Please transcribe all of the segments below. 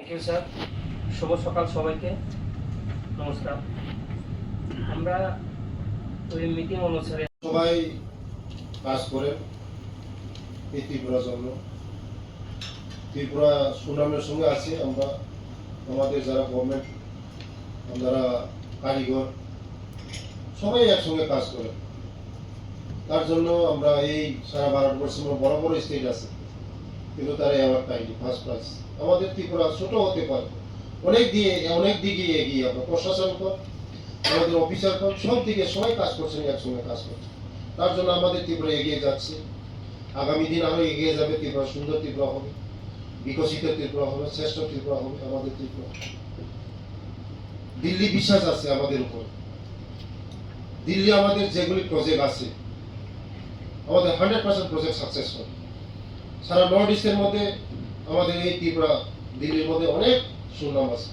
Thank you sir. শুভ সকাল সবাইকে, নমস্কার। আমরা ওই মিটিং অনুসারে সবাই কাজ করে এই ত্রিপুরার জন্য। ত্রিপুরা সুনামের সঙ্গে আছি আমরা, আমাদের যারা গভর্নমেন্ট, যারা কারিগর, সবাই একসঙ্গে কাজ করে। তার জন্য আমরা এই সারা ভারতবর্ষে বড় বড় স্টেট আছে, কিন্তু তারা অ্যাওয়ার্ড পাইনি, ফার্স্ট প্রাইজ। আমাদের ত্রিপুরা ছোট হতে পারে, অনেক দিকে এগিয়ে। আমরা প্রশাসন কর, আমাদের অফিসার কর, সব দিকে সবাই কাজ করছেন, একসঙ্গে কাজ করছে। তার জন্য আমাদের ত্রিপুরা এগিয়ে যাচ্ছে। আগামী দিন আরো এগিয়ে যাবে। ত্রিপুরা সুন্দর ত্রিপুরা হবে, বিকশিত ত্রিপুরা হবে, শ্রেষ্ঠ ত্রিপুরা হবে আমাদের ত্রিপুরা। দিল্লি বিশ্বাস আছে আমাদের উপর। দিল্লি আমাদের যেগুলি প্রজেক্ট আছে, আমাদের 100% প্রজেক্ট সাকসেস হবে। সারা নর্থ ইস্টের মধ্যে আমাদের এই ত্রিপুরা, দিল্লির মধ্যে অনেক সুনাম আছে।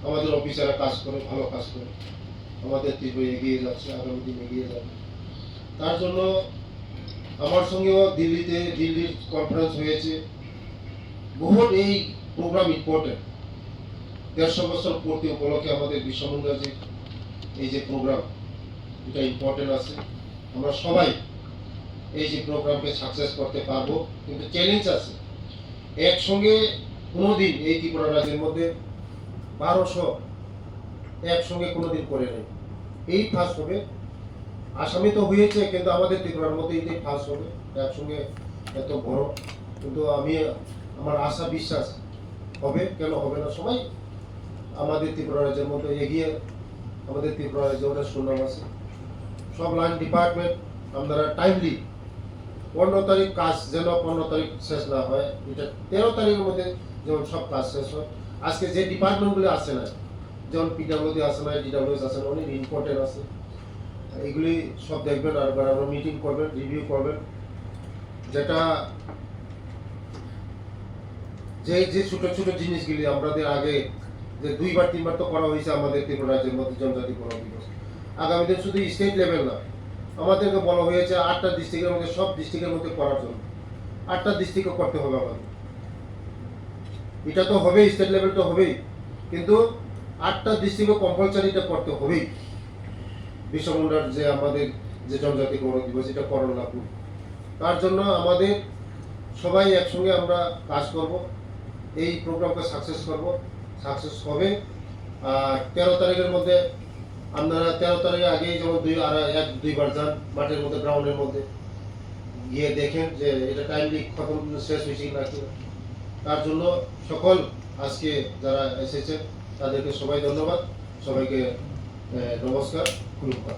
আমাদের অফিসাররা কাজ করে, ভালো কাজ করে। আমাদের ত্রিপুরা এগিয়ে যাচ্ছে, আগামী দিন এগিয়ে যাবে। তার জন্য আমার সঙ্গেও দিল্লির কনফারেন্স হয়েছে। বহুত এই প্রোগ্রাম ইম্পর্টেন্ট। 150 বছর পূর্তি উপলক্ষে আমাদের বিশ্বমুদ্রাজির এই যে প্রোগ্রাম, এটা ইম্পর্টেন্ট আছে। আমরা সবাই এই যে প্রোগ্রামকে সাকসেস করতে পারবো, কিন্তু চ্যালেঞ্জ আছে। একসঙ্গে কোনোদিন এই ত্রিপুরা রাজ্যের মধ্যে 1200 একসঙ্গে কোনোদিন করে নেই। এই ফার্স্ট হবে। আসামে তো হয়েছে, কিন্তু আমাদের ত্রিপুরার মধ্যে এটাই ফার্স্ট হবে একসঙ্গে এত বড়। কিন্তু আমার আশা বিশ্বাস হবে, কেন হবে না। সবাই আমাদের ত্রিপুরা রাজ্যের মধ্যে এগিয়ে, আমাদের ত্রিপুরা রাজ্যে অনেক সুনাম আছে। সব লাইন ডিপার্টমেন্ট আপনারা টাইমলি 15 তারিখ কাজ যেন 15 তারিখ শেষ না হয়, এটা 13 তারিখের মধ্যে যেমন সব কাজ শেষ হয়। আজকে যে ডিপার্টমেন্টগুলি আসে না, যেমন পিডাব্লিউডি আসে না, ডিডাব্লিউএস আসে না, অনেক ইম্পর্টেন্ট আছে। এইগুলি সব দেখবেন, আর আমরা মিটিং করবেন, রিভিউ করবেন। যেটা যে ছোট ছোট জিনিসগুলি আমাদের আগে যে 2-3 বার তো করা হয়েছে আমাদের ত্রিপুরা রাজ্যের মধ্যে জনজাতি গণ দিবস। আগামী দিন শুধু স্টেট লেভেল না, আমাদেরকে বলা হয়েছে 8টা ডিস্ট্রিক্টের মধ্যে, সব ডিস্ট্রিক্টের মধ্যে করার জন্য। 8টা ডিস্ট্রিক্টও করতে হবে আমাদের। এটা তো হবেই, স্টেট লেভেল তো হবেই, কিন্তু 8টা ডিস্ট্রিক্টও কম্পালসারি এটা করতে হবেই। বিশ্বমুন্ডার যে আমাদের যে জনজাতি গৌরব দিবস, এটা করণ লাগবে। তার জন্য আমাদের সবাই একসঙ্গে আমরা কাজ করব, এই প্রোগ্রামকে সাকসেস করব, সাকসেস হবে। আর 13 তারিখের মধ্যে আপনারা 13 তারিখের আগেই যেমন 1-2 বার যান মাঠের মধ্যে, গ্রাউন্ডের মধ্যে গিয়ে দেখেন যে এটা টাইমলি খতম শেষ হয়েছে নাকি। তার জন্য সকল আজকে যারা এসেছেন তাদেরকে সবাই ধন্যবাদ, সবাইকে নমস্কার, খুলুমকা।